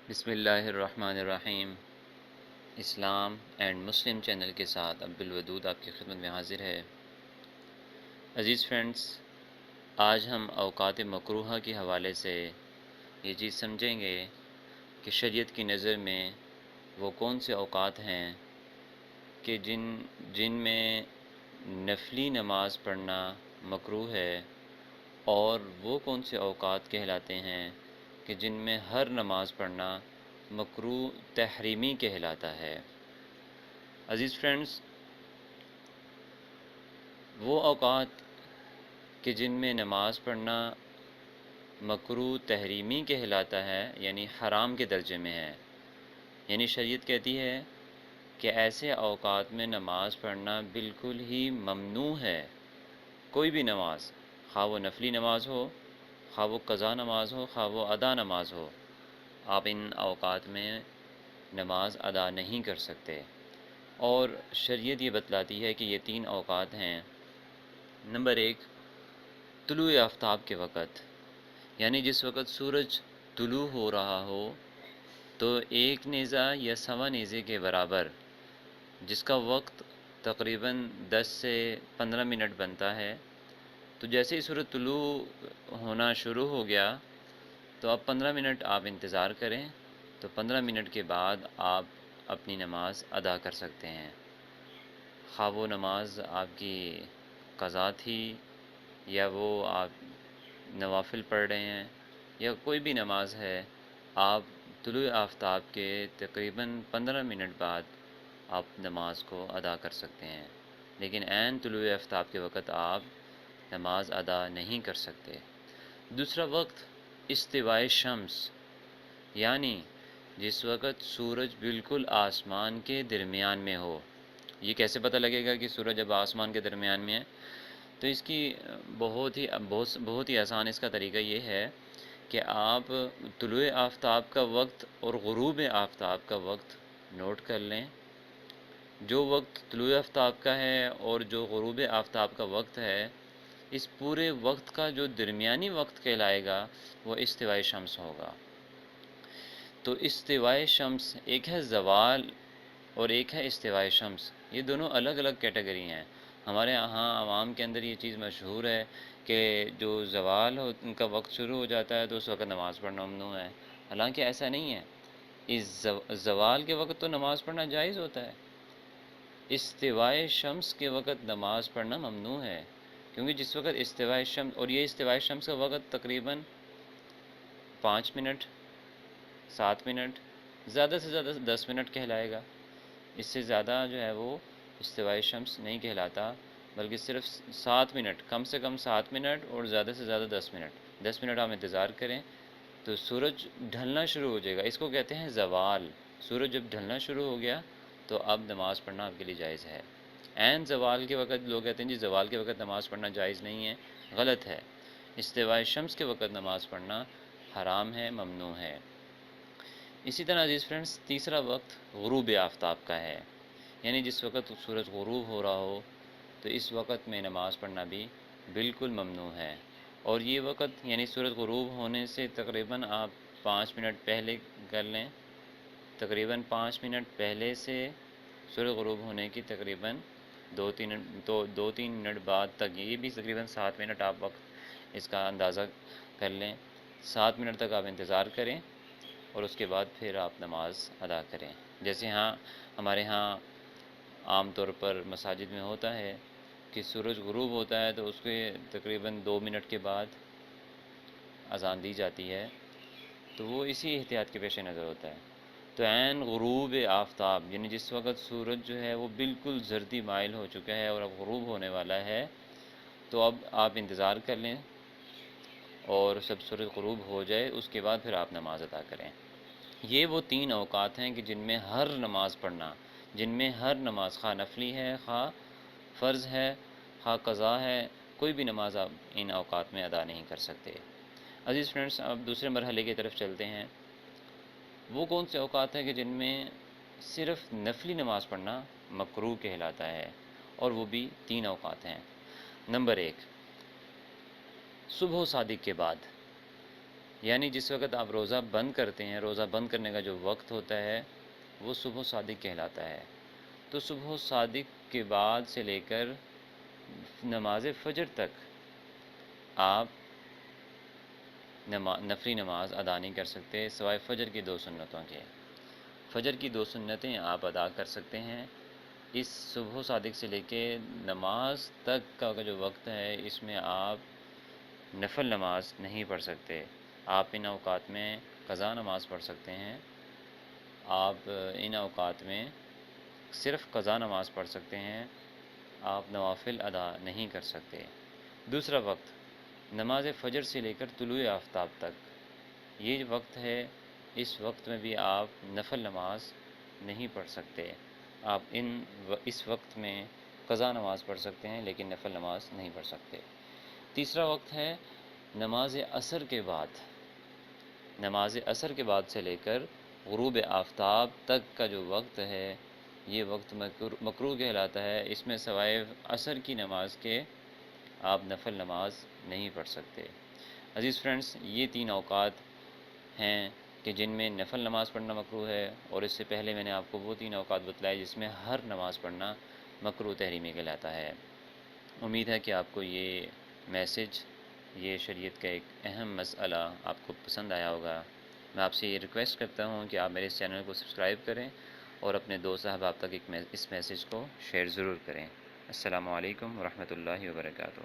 بسم اللہ الرحمن الرحیم۔ اسلام اینڈ مسلم چینل کے ساتھ عبدالودود آپ کی خدمت میں حاضر ہے۔ عزیز فرینڈز، آج ہم اوقات مکروہہ کے حوالے سے یہ چیز سمجھیں گے کہ شریعت کی نظر میں وہ کون سے اوقات ہیں کہ جن میں نفلی نماز پڑھنا مکروہ ہے، اور وہ کون سے اوقات کہلاتے ہیں کہ جن میں ہر نماز پڑھنا مکروہ تحریمی کہلاتا ہے۔ عزیز فرینڈز، وہ اوقات کہ جن میں نماز پڑھنا مکروہ تحریمی کہلاتا ہے، یعنی حرام کے درجے میں ہے، یعنی شریعت کہتی ہے کہ ایسے اوقات میں نماز پڑھنا بالکل ہی ممنوع ہے۔ کوئی بھی نماز، خواہ وہ نفلی نماز ہو، خواہ وہ قضا نماز ہو، خواہ وہ ادا نماز ہو، آپ ان اوقات میں نماز ادا نہیں کر سکتے۔ اور شریعت یہ بتلاتی ہے کہ یہ 3 اوقات ہیں۔ نمبر 1، طلوع آفتاب کے وقت، یعنی جس وقت سورج طلوع ہو رہا ہو تو 1 نیزہ یا سوا نیزے کے برابر، جس کا وقت تقریباً 10 سے 15 منٹ بنتا ہے، تو جیسے ہی سورج طلوع ہونا شروع ہو گیا تو اب 15 منٹ آپ انتظار کریں، تو 15 منٹ کے بعد آپ اپنی نماز ادا کر سکتے ہیں۔ خواہ وہ نماز آپ کی قضا تھی یا وہ آپ نوافل پڑھ رہے ہیں یا کوئی بھی نماز ہے، آپ طلوع آفتاب کے تقریباً 15 منٹ بعد آپ نماز کو ادا کر سکتے ہیں، لیکن عین طلوع آفتاب کے وقت آپ نماز ادا نہیں کر سکتے۔ دوسرا وقت استوائے شمس، یعنی جس وقت سورج بالکل آسمان کے درمیان میں ہو۔ یہ کیسے پتہ لگے گا کہ سورج اب آسمان کے درمیان میں ہے؟ تو اس کی بہت ہی آسان اس کا طریقہ یہ ہے کہ آپ طلوع آفتاب کا وقت اور غروب آفتاب کا وقت نوٹ کر لیں۔ جو وقت طلوع آفتاب کا ہے اور جو غروب آفتاب کا وقت ہے، اس پورے وقت کا جو درمیانی وقت کہلائے گا وہ استوائے شمس ہوگا۔ تو استوائے شمس، ایک ہے زوال اور ایک ہے استوائے شمس، یہ دونوں الگ الگ کیٹیگری ہیں۔ ہمارے ہاں عوام کے اندر یہ چیز مشہور ہے کہ جو زوال ان کا وقت شروع ہو جاتا ہے تو اس وقت نماز پڑھنا ممنوع ہے، حالانکہ ایسا نہیں ہے۔ اس زوال کے وقت تو نماز پڑھنا جائز ہوتا ہے، استوائے شمس کے وقت نماز پڑھنا ممنوع ہے، کیونکہ جس وقت استوائے شمس، اور یہ استوائے شمس کا وقت تقریباً 5 منٹ، 7 منٹ، زیادہ سے زیادہ 10 منٹ کہلائے گا۔ اس سے زیادہ جو ہے وہ استوائے شمس نہیں کہلاتا، بلکہ صرف 7 منٹ، کم سے کم 7 منٹ اور زیادہ سے زیادہ 10 منٹ۔ 10 منٹ آپ انتظار کریں تو سورج ڈھلنا شروع ہو جائے گا، اس کو کہتے ہیں زوال۔ سورج جب ڈھلنا شروع ہو گیا تو اب نماز پڑھنا آپ کے لیے جائز ہے۔ عین زوال کے وقت لوگ کہتے ہیں جی زوال کے وقت نماز پڑھنا جائز نہیں ہے، غلط ہے۔ استوائے شمس کے وقت نماز پڑھنا حرام ہے، ممنوع ہے۔ اسی طرح عزیز فرینڈز، تیسرا وقت غروب آفتاب کا ہے، یعنی جس وقت سورج غروب ہو رہا ہو تو اس وقت میں نماز پڑھنا بھی بالکل ممنوع ہے۔ اور یہ وقت یعنی سورج غروب ہونے سے تقریباً آپ 5 منٹ پہلے کر لیں، تقریباً 5 منٹ پہلے سے سورج غروب ہونے کی تقریباً 2-3 منٹ بعد تک، یہ بھی تقریباً 7 منٹ آپ وقت اس کا اندازہ کر لیں۔ 7 منٹ تک آپ انتظار کریں اور اس کے بعد پھر آپ نماز ادا کریں۔ جیسے ہمارے ہاں عام طور پر مساجد میں ہوتا ہے کہ سورج غروب ہوتا ہے تو اس کے تقریباً 2 منٹ کے بعد اذان دی جاتی ہے، تو وہ اسی احتیاط کے پیش نظر ہوتا ہے۔ تو عین غروب آفتاب، یعنی جس وقت سورج جو ہے وہ بالکل زردی مائل ہو چکا ہے اور اب غروب ہونے والا ہے، تو اب آپ انتظار کر لیں اور جب سورج غروب ہو جائے اس کے بعد پھر آپ نماز ادا کریں۔ یہ وہ 3 اوقات ہیں کہ جن میں ہر نماز پڑھنا، جن میں ہر نماز، خواہ نفلی ہے، خواہ فرض ہے، خواہ قضا ہے، کوئی بھی نماز آپ ان اوقات میں ادا نہیں کر سکتے۔ عزیز فرینڈز، اب دوسرے مرحلے کی طرف چلتے ہیں۔ وہ کون سے اوقات ہیں کہ جن میں صرف نفلی نماز پڑھنا مکروہ کہلاتا ہے، اور وہ بھی 3 اوقات ہیں۔ نمبر 1، صبح و صادق کے بعد، یعنی جس وقت آپ روزہ بند کرتے ہیں، روزہ بند کرنے کا جو وقت ہوتا ہے وہ صبح صادق کہلاتا ہے۔ تو صبح صادق کے بعد سے لے کر نماز فجر تک آپ نفلی نماز ادا نہیں کر سکتے سوائے فجر کی 2 سنتوں کے۔ فجر کی 2 سنتیں آپ ادا کر سکتے ہیں۔ اس صبح صادق سے لے کے نماز تک کا جو وقت ہے اس میں آپ نفل نماز نہیں پڑھ سکتے۔ آپ ان اوقات میں قضا نماز پڑھ سکتے ہیں، آپ ان اوقات میں صرف قضا نماز پڑھ سکتے ہیں، آپ نوافل ادا نہیں کر سکتے۔ دوسرا وقت نماز فجر سے لے کر طلوع آفتاب تک، یہ وقت ہے، اس وقت میں بھی آپ نفل نماز نہیں پڑھ سکتے۔ آپ اس وقت میں قضا نماز پڑھ سکتے ہیں لیکن نفل نماز نہیں پڑھ سکتے۔ تیسرا وقت ہے نماز عصر کے بعد۔ نماز عصر کے بعد سے لے کر غروب آفتاب تک کا جو وقت ہے یہ وقت مکروہ کہلاتا ہے۔ اس میں سوائے عصر کی نماز کے آپ نفل نماز نہیں پڑھ سکتے۔ عزیز فرینڈز، یہ 3 اوقات ہیں کہ جن میں نفل نماز پڑھنا مکروہ ہے، اور اس سے پہلے میں نے آپ کو وہ 3 اوقات بتلائے جس میں ہر نماز پڑھنا مکروہ تحریمی کہلاتا ہے۔ امید ہے کہ آپ کو یہ میسج، یہ شریعت کا ایک اہم مسئلہ آپ کو پسند آیا ہوگا۔ میں آپ سے یہ ریکویسٹ کرتا ہوں کہ آپ میرے اس چینل کو سبسکرائب کریں اور اپنے دوست احباب تک اس میسج کو شیئر ضرور کریں۔ السلام علیکم ورحمۃ اللہ وبرکاتہ۔